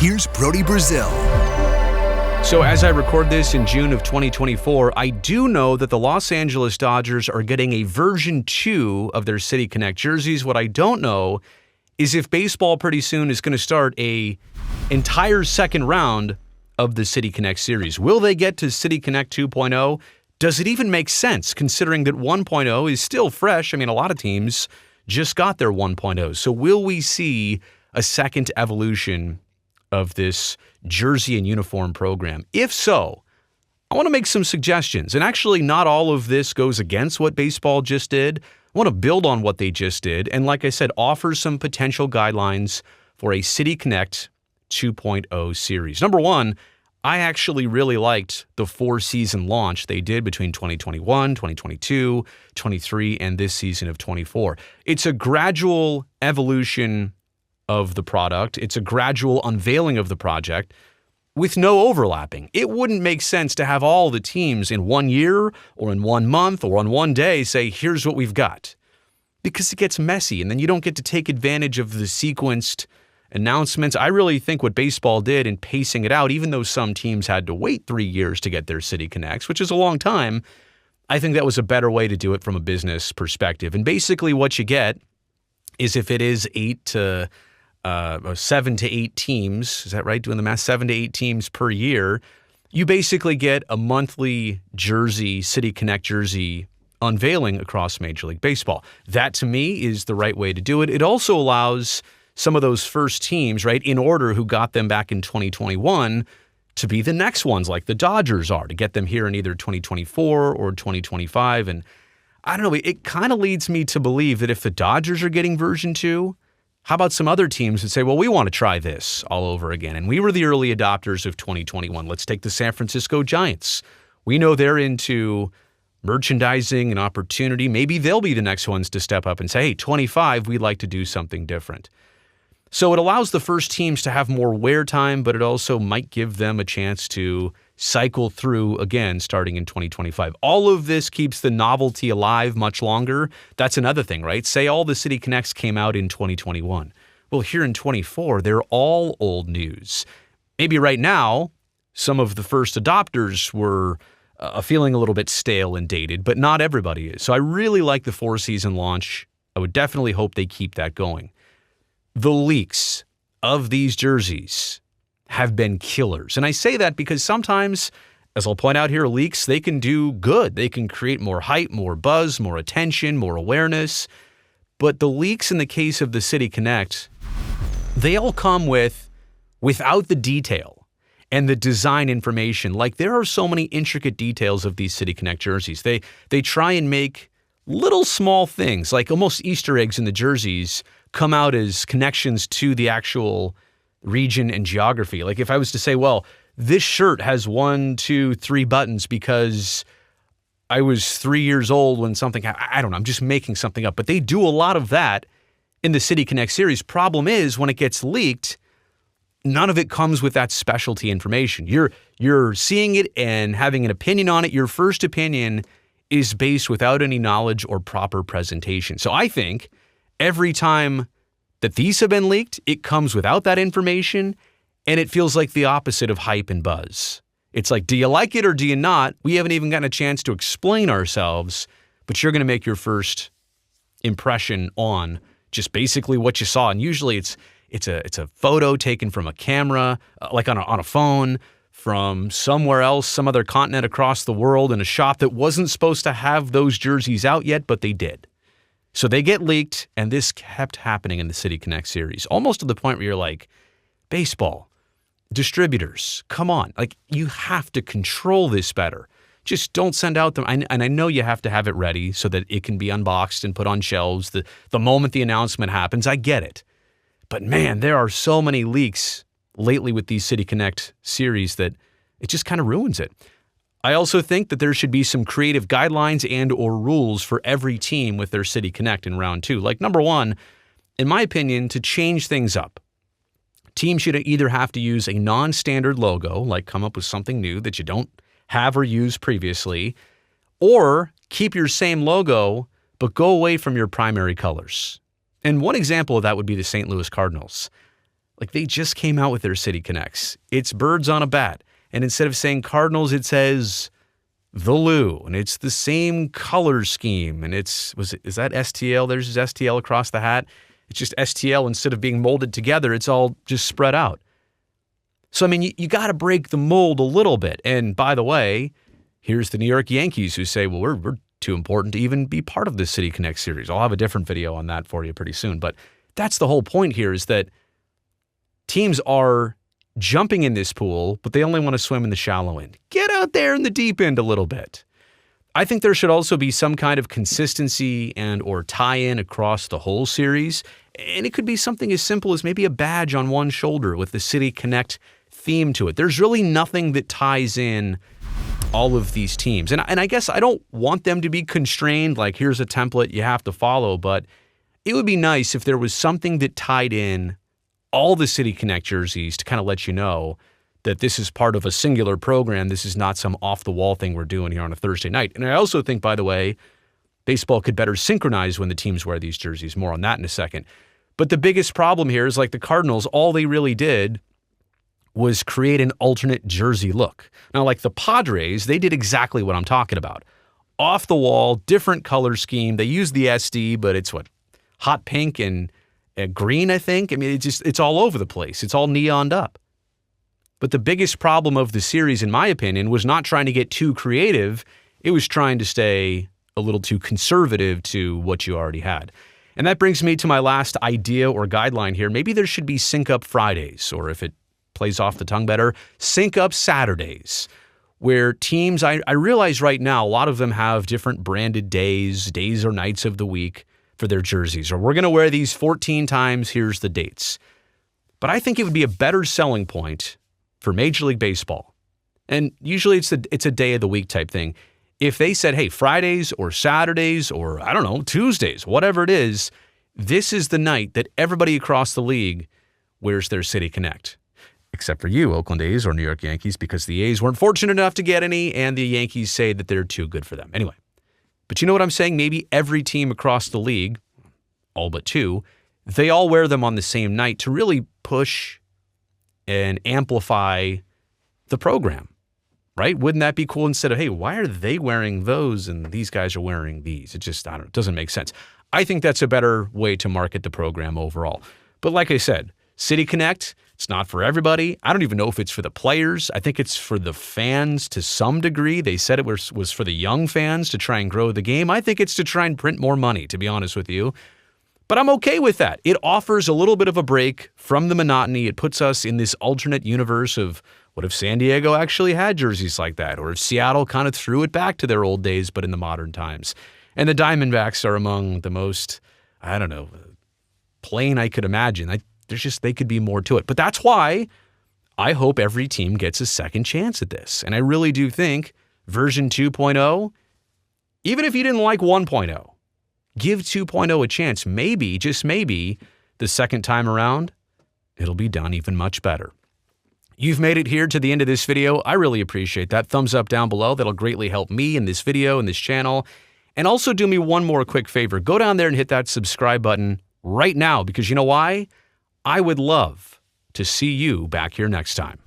Here's Brody Brazil. So as I record this in June of 2024, I do know that the Los Angeles Dodgers are getting a version 2 of their City Connect jerseys. What I don't know is if baseball pretty soon is going to start a entire second round of the City Connect series. Will they get to City Connect 2.0? Does it even make sense considering that 1.0 is still fresh? I mean, a lot of teams just got their 1.0. So will we see a second evolution of this jersey and uniform program? If so, I want to make some suggestions. And actually, not all of this goes against what baseball just did. I want to build on what they just did. And like I said, offer some potential guidelines for a City Connect 2.0 series. Number one, I actually really liked the 4-season launch they did between 2021, 2022, 23, and this season of 24. It's a gradual evolution of the product. It's a gradual unveiling of the project with no overlapping. It wouldn't make sense to have all the teams in 1 year or in 1 month or on one day say, here's what we've got, because it gets messy and then you don't get to take advantage of the sequenced announcements. I really think what baseball did in pacing it out, even though some teams had to wait 3 years to get their City Connects, which is a long time, I think that was a better way to do it from a business perspective. And basically what you get is, if it is 7 to 8 teams, is that right? Doing the math, 7 to 8 teams per year, you basically get a monthly jersey, City Connect jersey unveiling across Major League Baseball. That to me is the right way to do it. It also allows some of those first teams, right, in order, who got them back in 2021 to be the next ones like the Dodgers are, to get them here in either 2024 or 2025. And I don't know, it kind of leads me to believe that if the Dodgers are getting version 2, how about some other teams that say, well, we want to try this all over again? And we were the early adopters of 2021. Let's take the San Francisco Giants. We know they're into merchandising and opportunity. Maybe they'll be the next ones to step up and say, hey, 25, we'd like to do something different. So it allows the first teams to have more wear time, but it also might give them a chance to cycle through again starting in 2025. All of this keeps the novelty alive much longer. That's another thing, right? Say all the City Connects came out in 2021. Well, here in 24, they're all old news. Maybe right now, some of the first adopters were feeling a little bit stale and dated, but not everybody is. So I really like the 4-season launch. I would definitely hope they keep that going. The leaks of these jerseys have been killers. And I say that because sometimes, as I'll point out here, leaks, they can do good. They can create more hype, more buzz, more attention, more awareness. But the leaks in the case of the City Connect, they all come without the detail and the design information. Like, there are so many intricate details of these City Connect jerseys. They try and make little small things, like almost Easter eggs in the jerseys, come out as connections to the actual region and geography. Like if I was to say, well, this shirt has 1, 2, 3 buttons because I was 3 years old when something happened. I don't know. I'm just making something up. But they do a lot of that in the City Connect series. Problem is, when it gets leaked, none of it comes with that specialty information. You're seeing it and having an opinion on it. Your first opinion is based without any knowledge or proper presentation. So I think every time that these have been leaked, it comes without that information, and it feels like the opposite of hype and buzz. It's like, do you like it or do you not? We haven't even gotten a chance to explain ourselves, but you're going to make your first impression on just basically what you saw. And usually it's a photo taken from a camera, like on a phone, from somewhere else, some other continent across the world, in a shop that wasn't supposed to have those jerseys out yet, but they did. So they get leaked, and this kept happening in the City Connect series, almost to the point where you're like, baseball, distributors, come on. Like, you have to control this better. Just don't send out them. And I know you have to have it ready so that it can be unboxed and put on shelves the moment the announcement happens. I get it. But man, there are so many leaks lately with these City Connect series that it just kind of ruins it. I also think that there should be some creative guidelines and or rules for every team with their City Connect in round 2. Like, number one, in my opinion, to change things up, teams should either have to use a non-standard logo, like come up with something new that you don't have or use previously, or keep your same logo, but go away from your primary colors. And one example of that would be the St. Louis Cardinals. Like, they just came out with their City Connects. It's birds on a bat. And instead of saying Cardinals, it says the Lou. And it's the same color scheme. And is that STL? There's STL across the hat. It's just STL. Instead of being molded together, it's all just spread out. So, I mean, you got to break the mold a little bit. And by the way, here's the New York Yankees who say, well, we're too important to even be part of the City Connect series. I'll have a different video on that for you pretty soon. But that's the whole point here, is that teams are jumping in this pool, but they only want to swim in the shallow end. Get out there in the deep end a little bit. I think there should also be some kind of consistency and or tie-in across the whole series. And it could be something as simple as maybe a badge on one shoulder with the City Connect theme to it. There's really nothing that ties in all of these teams. And I guess I don't want them to be constrained, like here's a template you have to follow, but it would be nice if there was something that tied in all the City Connect jerseys to kind of let you know that this is part of a singular program. This is not some off-the-wall thing we're doing here on a Thursday night. And I also think, by the way, baseball could better synchronize when the teams wear these jerseys. More on that in a second. But the biggest problem here is, like the Cardinals, all they really did was create an alternate jersey look. Now, like the Padres, they did exactly what I'm talking about. Off the wall, different color scheme. They use the SD, but it's hot pink and green, I think. I mean, it's all over the place. It's all neoned up. But the biggest problem of the series, in my opinion, was not trying to get too creative. It was trying to stay a little too conservative to what you already had. And that brings me to my last idea or guideline here. Maybe there should be Sync Up Fridays, or if it plays off the tongue better, Sync Up Saturdays, where teams, I realize right now, a lot of them have different branded days or nights of the week for their jerseys, or we're going to wear these 14 times, here's the dates. But I think it would be a better selling point for Major League Baseball, and usually it's a day of the week type thing, if they said, hey, Fridays or Saturdays or, I don't know, Tuesdays, whatever it is, this is the night that everybody across the league wears their City Connect. Except for you, Oakland A's or New York Yankees, because the A's weren't fortunate enough to get any, and the Yankees say that they're too good for them. Anyway, but you know what I'm saying? Maybe every team across the league, all but two, they all wear them on the same night to really push and amplify the program, right? Wouldn't that be cool? Instead of, hey, why are they wearing those and these guys are wearing these? It just, it doesn't make sense. I think that's a better way to market the program overall. But like I said, City Connect, it's not for everybody. I don't even know if it's for the players. I think it's for the fans to some degree. They said it was for the young fans to try and grow the game. I think it's to try and print more money, to be honest with you. But I'm okay with that. It offers a little bit of a break from the monotony. It puts us in this alternate universe of what if San Diego actually had jerseys like that, or if Seattle kind of threw it back to their old days, but in the modern times. And the Diamondbacks are among the most, I don't know, plain I could imagine. They could be more to it. But that's why I hope every team gets a second chance at this. And I really do think version 2.0, even if you didn't like 1.0, give 2.0 a chance. Maybe, just maybe, the second time around, it'll be done even much better. You've made it here to the end of this video. I really appreciate that. Thumbs up down below. That'll greatly help me in this video, in this channel. And also do me one more quick favor. Go down there and hit that subscribe button right now, because you know why? I would love to see you back here next time.